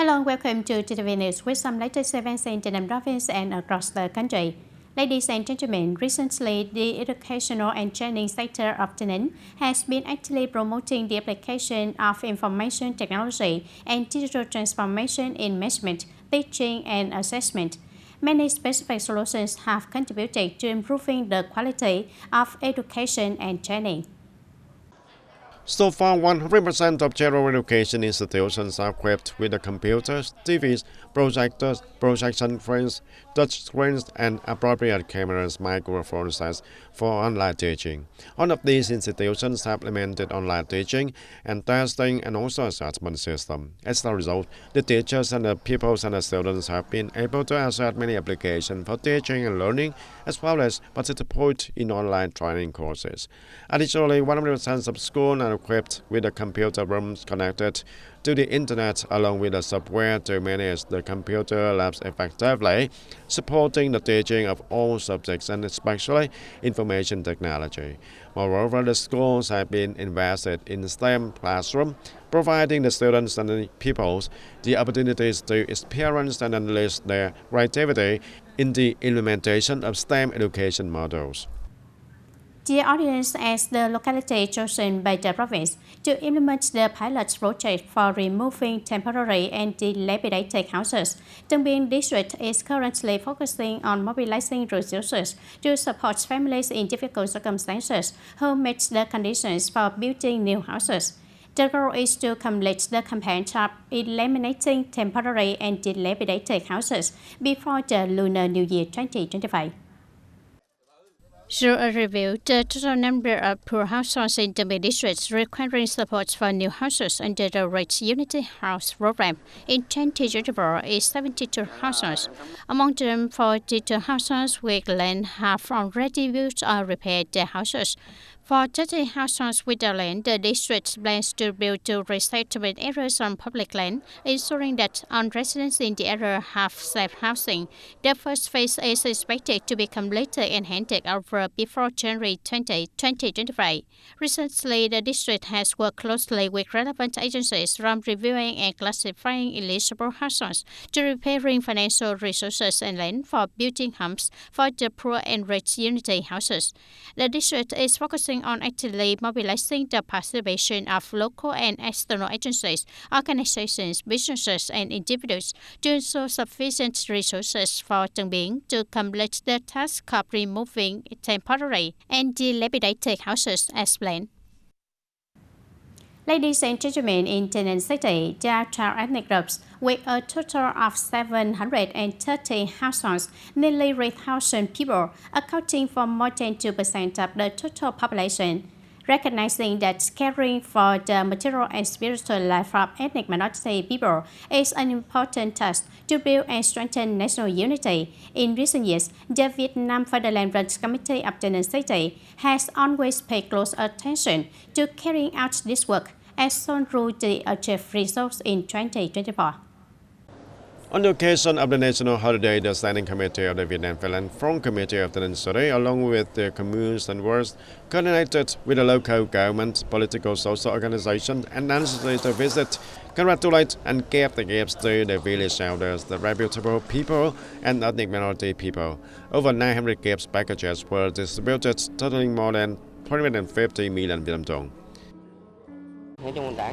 Hello and welcome to TTV News with some latest events in TayNinhTV province and across the country. Ladies and gentlemen, recently the educational and training sector of TayNinhTV has been actively promoting the application of information technology and digital transformation in management, teaching and assessment. Many specific solutions have contributed to improving the quality of education and training. So far, 100% of general education institutions are equipped with the computers, TVs, projectors, projection frames, touch screens, and appropriate cameras, microphones for online teaching. All of these institutions have implemented online teaching and testing and also assessment system. As a result, the teachers and the pupils and the students have been able to access many applications for teaching and learning, as well as participate in online training courses. Additionally, 100% of schools are equipped with the computer rooms connected to the internet along with the software to manage the computer labs effectively, supporting the teaching of all subjects and especially information technology. Moreover, the schools have been invested in STEM classroom, providing the students and the pupils the opportunities to experience and unleash their creativity in the implementation of STEM education models. Dear audience, as the locality chosen by the province to implement the pilot project for removing temporary and dilapidated houses, Tân Biên district is currently focusing on mobilizing resources to support families in difficult circumstances who meet the conditions for building new houses. The goal is to complete the campaign of eliminating temporary and dilapidated houses before the Lunar New Year 2025. Through a review, the total number of poor households in Tân Biên district requiring support for new houses under the Rich Unity House program in 2024 is 72 households. Among them, 42 households with land have already built or repaired their houses. For 30 households with the land, the district plans to build two resettlement areas on public land, ensuring that all residents in the area have safe housing. The first phase is expected to be completed and handed over before January 2025. Recently, the district has worked closely with relevant agencies from reviewing and classifying eligible households to preparing financial resources and land for building homes for the poor and rich unity houses. The district is focusing on actively mobilizing the participation of local and external agencies, organizations, businesses, and individuals to ensure sufficient resources for Tân Biên to complete the task of removing temporary and dilapidated houses as planned. Ladies and gentlemen, in TayNinhTV City, there are 12 ethnic groups with a total of 730 households, nearly 3,000 people, accounting for more than 2% of the total population. Recognizing that caring for the material and spiritual life of ethnic minority people is an important task to build and strengthen national unity, in recent years, the Vietnam Fatherland Rights Committee of TayNinhTV City has always paid close attention to carrying out this work, as shown through the achieved results in 2024. On the occasion of the national holiday, the Standing Committee of the Vietnam Fatherland Front Committee of TayNinhTV City, along with the communes and wards, coordinated with the local government, political social organizations, and necessary to visit, congratulate, and give the gifts to the village elders, the reputable people, and ethnic minority people. Over 900 gifts packages were distributed, totaling more than 350 million Vietnam dong.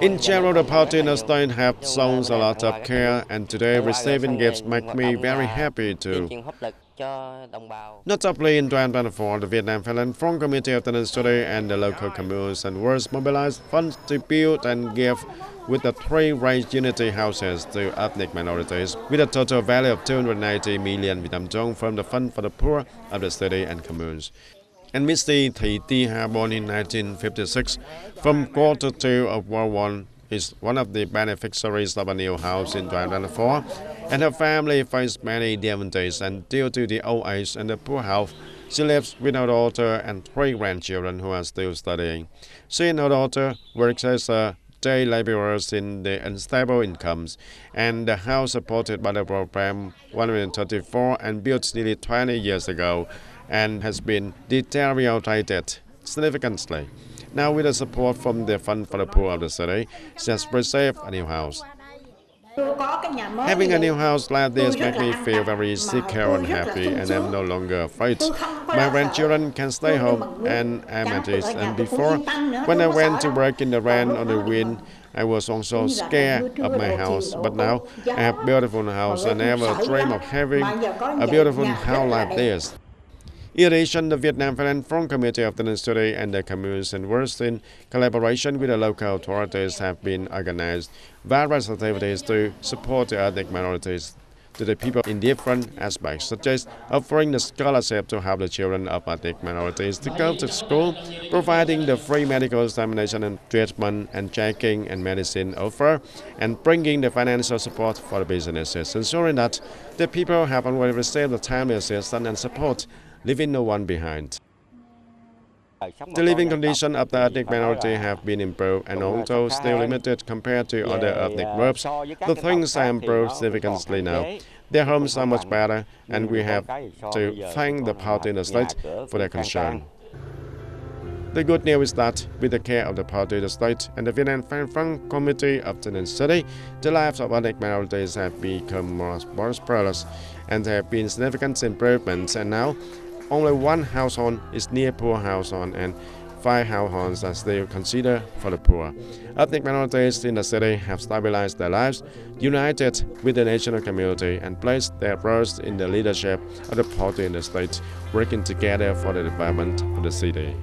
In general, the party in the state have shown a lot of care, and today receiving gifts make me very happy too. Notably, in 2024, the Vietnam Fatherland Front Committee of TayNinhTV City and the local communes and wards mobilized funds to build and give with the 3 raised unity houses to ethnic minorities, with a total value of 280 million Vietnam dong from the Fund for the Poor of the city and communes. And Miss Thị Ti, born in 1956, from quarter 2 of World War I, is one of the beneficiaries of a new house in 2004, and her family faced many difficulties, and due to the old age and the poor health, she lives with her daughter and 3 grandchildren who are still studying. She and her daughter work as day laborers in the unstable incomes, and the house supported by the program 134 and built nearly 20 years ago, and has been deteriorated significantly. Now, with the support from the Fund for the Poor of the city, she has received a new house. Having a new house like this makes me feel very secure and happy, and I'm no longer afraid. My grandchildren can stay home, and I'm at ease. And before, when I went to work in the rain or the wind, I was also scared of my house. But now I have a beautiful house, and I never dream of having a beautiful house like this. In addition, the Vietnam Finance Front Committee of TayNinhTV and the communities and works in collaboration with the local authorities have been organized various activities to support the ethnic minorities to the people in different aspects, such as offering the scholarship to help the children of ethnic minorities to go to school, providing the free medical examination and treatment and checking and medicine offer, and bringing the financial support for the businesses, ensuring that the people have already received the timely assistance and support, leaving no one behind. The living conditions of the ethnic minority have been improved, and although still limited compared to other ethnic groups, the things are improved significantly now. Their homes are much better, and we have to thank the party in the state for their concern. The good news is that, with the care of the party, the state, and the Vietnam Front Committee of TayNinhTV, the lives of ethnic minorities have become more prosperous, and there have been significant improvements, and now only one household is near poor household, and 5 households are still considered for the poor. Ethnic minorities in the city have stabilized their lives, united with the national community, and placed their trust in the leadership of the party in the state, working together for the development of the city.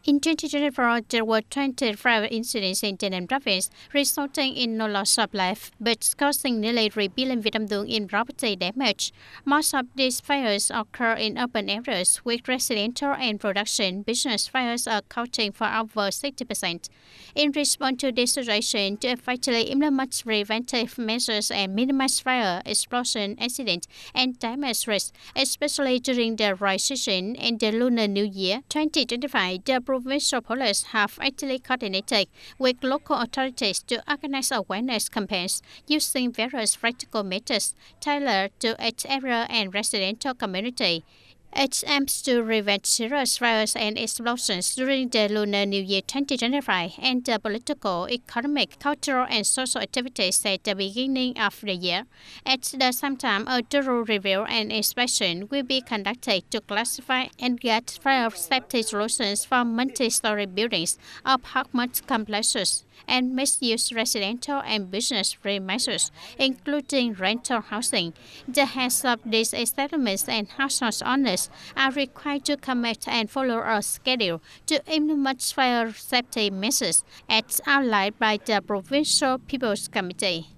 In 2024, there were 25 incidents in Tay Ninh province, resulting in no loss of life, but causing nearly 3 billion Vietnam dong in property damage. Most of these fires occur in urban areas, with residential and production business fires accounting for over 60%. In response to this situation, to effectively implement preventive measures and minimize fire, explosion, accident, and damage risk, especially during the dry season and the Lunar New Year 2025, the provincial police have actively coordinated with local authorities to organize awareness campaigns using various practical methods tailored to each area and residential community. It aims to prevent serious fires and explosions during the Lunar New Year 2025 and the political, economic, cultural, and social activities at the beginning of the year. At the same time, a thorough review and inspection will be conducted to classify and get fire safety solutions for multi-story buildings, apartment complexes, and mixed-use residential and business premises, including rental housing. The heads of these establishments and household owners are required to commit and follow a schedule to implement fire safety measures as outlined by the Provincial People's Committee.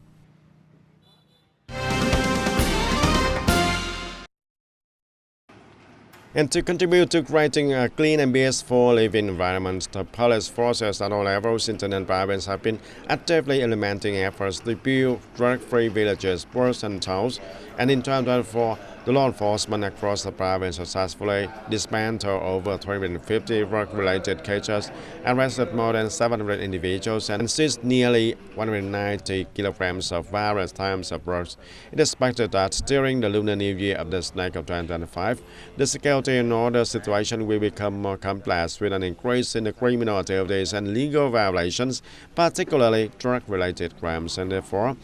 And to contribute to creating a clean and peaceful living environment, the police forces at all levels in Tay Ninh province have been actively implementing efforts to build drug-free villages, wards, and towns. And in 2024, the law enforcement across the province successfully dismantled over 350 drug-related cases, arrested more than 700 individuals, and seized nearly 190 kilograms of various types of drugs. It is expected that during the Lunar New Year of the snake of 2025, the security and order situation will become more complex with an increase in the criminal activities and legal violations, particularly drug-related crimes, and therefore,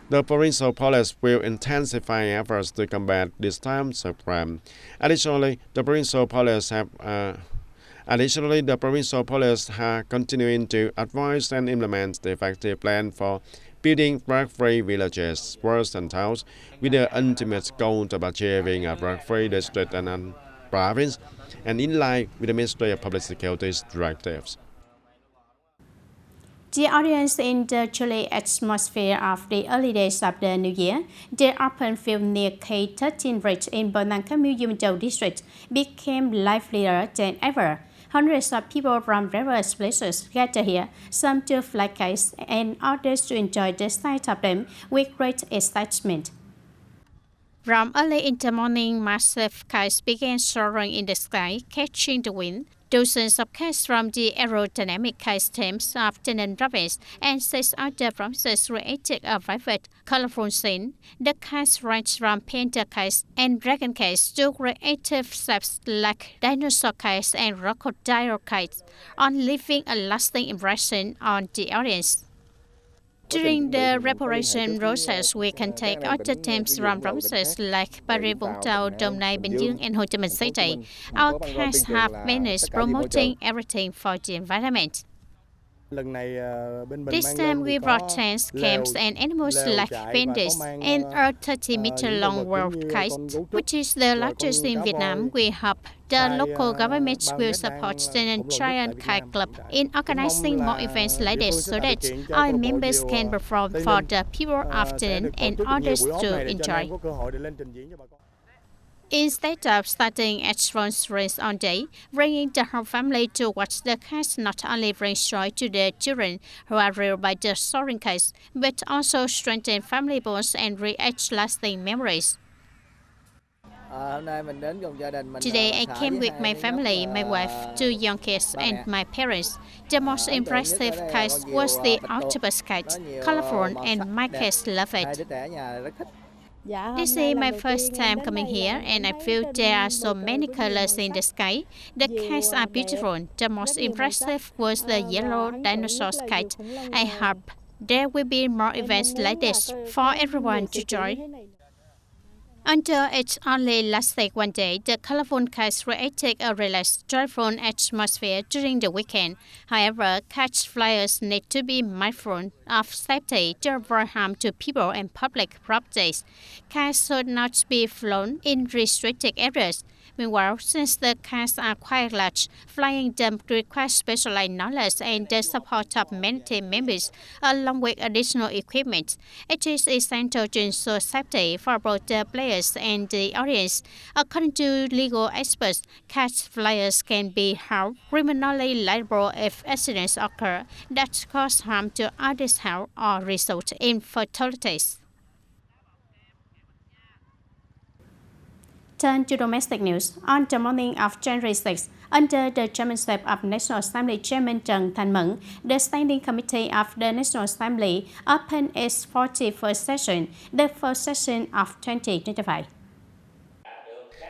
the provincial police will intensify efforts to combat these types of crime. Additionally, the provincial police are continuing to advise and implement the effective plan for building drug-free villages, wards, and towns with the ultimate goal of achieving a drug-free district and province, and in line with the Ministry of Public Security's directives. The audience in the chilly atmosphere of the early days of the new year, the open field near K13 Bridge in Bonang Museum district became livelier than ever. Hundreds of people from various places gather here, some to fly kites and others to enjoy the sight of them with great excitement. From early in the morning, massive kites began soaring in the sky, catching the wind. Dozens of cats from the aerodynamic case teams of TayNinhTV and 6 other provinces created a vivid, colorful scene. The cats range from painter case and dragon case to creative shapes like dinosaur case and crocodile case, on leaving a lasting impression on the audience. During the preparation process, we can take other teams from provinces like Bà Rịa Vũng Tàu, Đồng Nai, Bình Dương, and Hồ Chí Minh City. Our cats have banners promoting everything for the environment. This time we brought tents, camps, and animals like pandas and a 30-meter-long world kite, which is the largest in Vietnam. We hope the local government will support the Giant Kite Club in organizing more events like this so that our members can perform for the people of TayNinh and others to enjoy. Instead of starting at phone's race all day, bringing the whole family to watch the cats not only brings joy to the children who are reared by the soaring kites, but also strengthen family bonds and create lasting memories. Today I came with my family, my wife, 2 young kids, and my parents. The most impressive kite was the octopus kite, colorful, and my kids love it. This is my first time coming here, and I feel there are so many colors in the sky. The kites are beautiful. The most impressive was the yellow dinosaur kite. I hope there will be more events like this for everyone to join. Until it only lasted one day, the colorful kites created a relaxed, joyful atmosphere during the weekend. However, kite flyers need to be mindful of safety to avoid harm to people and public properties. Kites should not be flown in restricted areas. Meanwhile, since the kites are quite large, flying them requires specialized knowledge and the support of many team members, along with additional equipment. It is essential to ensure safety for both the players and the audience. According to legal experts, kite flyers can be held criminally liable if accidents occur that cause harm to others' health or result in fatalities. Turn to domestic news. On the morning of January 6, under the chairmanship of National Assembly Chairman Trần Thanh Mẫn, the Standing Committee of the National Assembly opened its 41st session, the first session of 2025.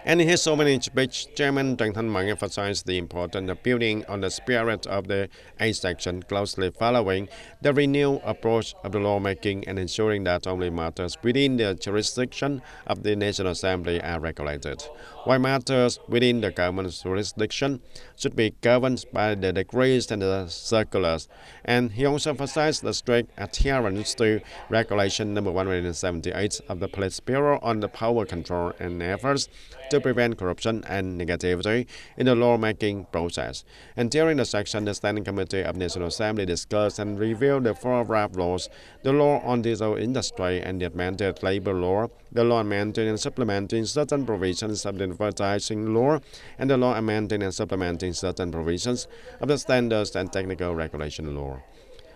And in his opening speech, Chairman Trần Thanh Mẫn emphasized the importance of building on the spirit of the 8th section, closely following the renewed approach of the lawmaking and ensuring that only matters within the jurisdiction of the National Assembly are regulated, while matters within the government's jurisdiction should be governed by the decrees and the circulars. And he also emphasized the strict adherence to Regulation number 178 of the Police Bureau on the power control and efforts to prevent corruption and negativity in the lawmaking process. And during the session, the Standing Committee of National Assembly discussed and reviewed the 4 draft laws, the law on diesel industry and the amended labor law, the law amending and supplementing certain provisions of the advertising law, and the law amending and supplementing certain provisions of the standards and technical regulation law.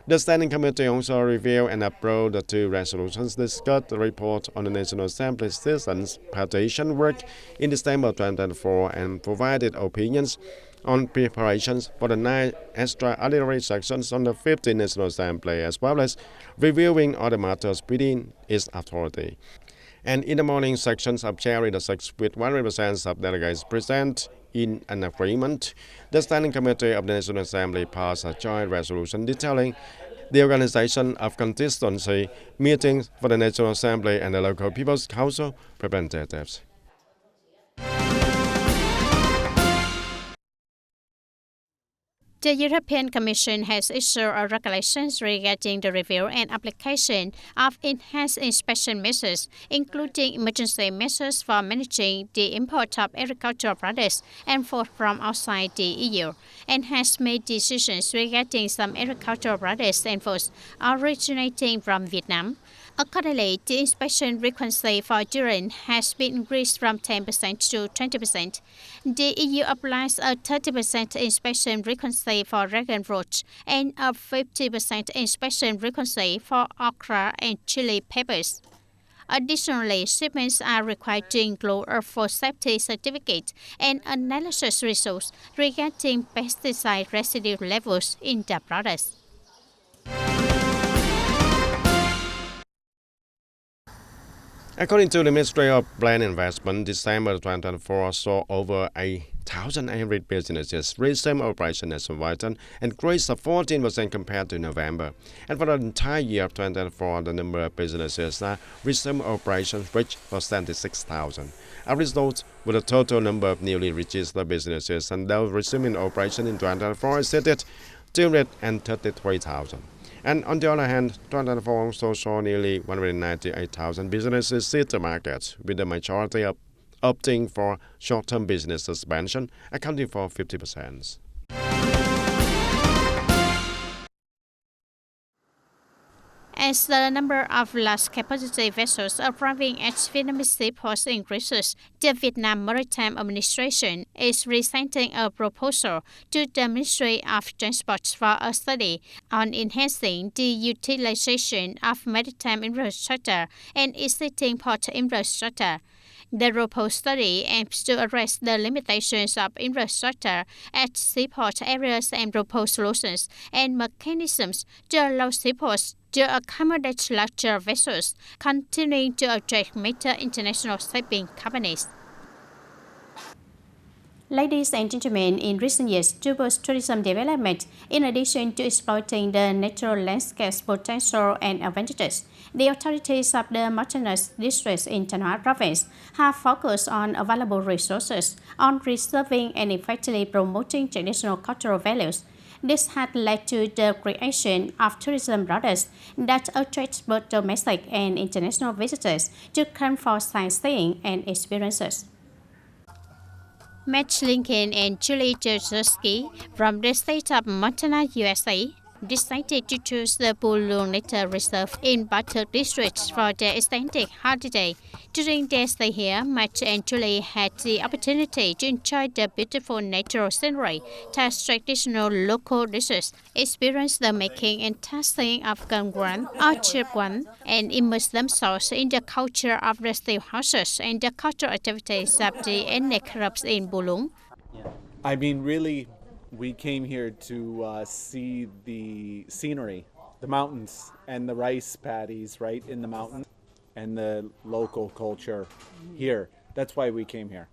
The Standing Committee also reviewed and approved the 2 resolutions, discussed the report on the National Assembly citizens' petition work in December 2024, and provided opinions on preparations for the 9 extraordinary sessions on the 15th National Assembly, as well as reviewing other matters within its authority. And in the morning sections of January the 6th, with 100% of delegates present in an agreement, the Standing Committee of the National Assembly passed a joint resolution detailing the organization of constituency meetings for the National Assembly and the local People's Council representatives. The European Commission has issued a regulations regarding the review and application of enhanced inspection measures, including emergency measures for managing the import of agricultural products and food from outside the EU, and has made decisions regarding some agricultural products and foods originating from Vietnam. Accordingly, the inspection frequency for urine has been increased from 10% to 20%. The EU applies a 30% inspection frequency for dragon fruit and a 50% inspection frequency for okra and chili peppers. Additionally, shipments are required to include a food safety certificate and analysis results regarding pesticide residue levels in the products. According to the Ministry of Land Investment, December 2024 saw over 1,800 businesses resume operation nationwide, an increase of 14% compared to November. And for the entire year of 2024, the number of businesses that resumed operations reached 76,000. As a result, with the total number of newly registered businesses and those resuming operation in 2024 exceeded 233,000. And on the other hand, 2024 also saw nearly 198,000 businesses seize the market, with the majority of opting for short-term business suspension, accounting for 50%. As the number of large-capacity vessels arriving at Vietnamese seaports increases, the Vietnam Maritime Administration is presenting a proposal to the Ministry of Transport for a study on enhancing the utilization of maritime infrastructure and existing port infrastructure. The proposed study aims to address the limitations of infrastructure at seaport areas and propose solutions and mechanisms to allow seaports to accommodate larger vessels, continuing to attract major international shipping companies. Ladies and gentlemen, in recent years, to boost tourism development, in addition to exploiting the natural landscape's potential and advantages, the authorities of the mountainous districts in Thanh Hóa province have focused on available resources, on preserving and effectively promoting traditional cultural values. This had led to the creation of tourism routes that attract both domestic and international visitors to come for sightseeing and experiences. Matt Lincoln and Julie Jerzewski from the state of Montana, USA, decided to choose the Pulung Nature Reserve in Batuk District for their extended holiday. During their stay here, Matt and Julie had the opportunity to enjoy the beautiful natural scenery, taste traditional local dishes, experience the making and tasting of gangwan or chirpwan, and immerse themselves in the culture of the steel houses and the cultural activities of the ethnic groups in Pulung. I mean, really, we came here to see the scenery, the mountains, and the rice paddies right in the mountains, and the local culture here. That's why we came here,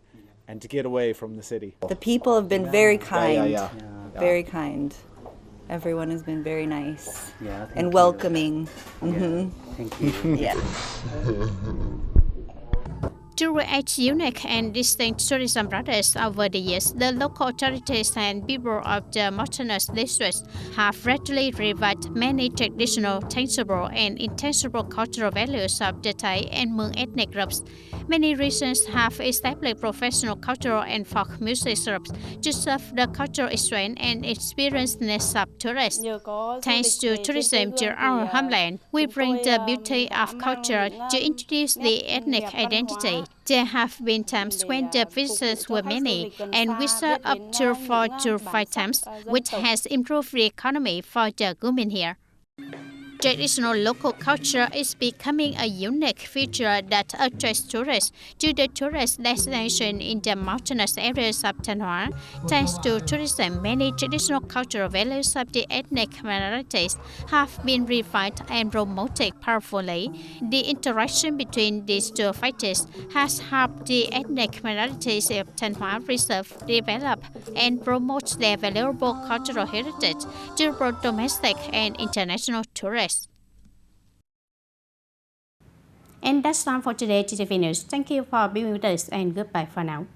and to get away from the city. The people have been very kind, Yeah. very kind. Everyone has been very nice Yeah, and welcoming. Thank you. Yeah. To create unique and distinct tourism routes over the years, the local authorities and people of the mountainous districts have gradually revived many traditional, tangible, and intangible cultural values of the Thai and Hmong ethnic groups. Many regions have established professional cultural and folk music groups to serve the cultural exchange and experiences of tourists. Thanks to tourism to our homeland, we bring the beauty of culture to introduce the ethnic identity. There have been times when the visitors were many, and we saw up to 4 to 5 times, which has improved the economy for the women here. Traditional local culture is becoming a unique feature that attracts tourists to the tourist destination in the mountainous areas of Thanh Hóa. Thanks to tourism, many traditional cultural values of the ethnic minorities have been revived and promoted powerfully. The interaction between these two factors has helped the ethnic minorities of Thanh Hóa Reserve develop and promote their valuable cultural heritage to both domestic and international tourists. And that's time for today, TTV News. Thank you for being with us and goodbye for now.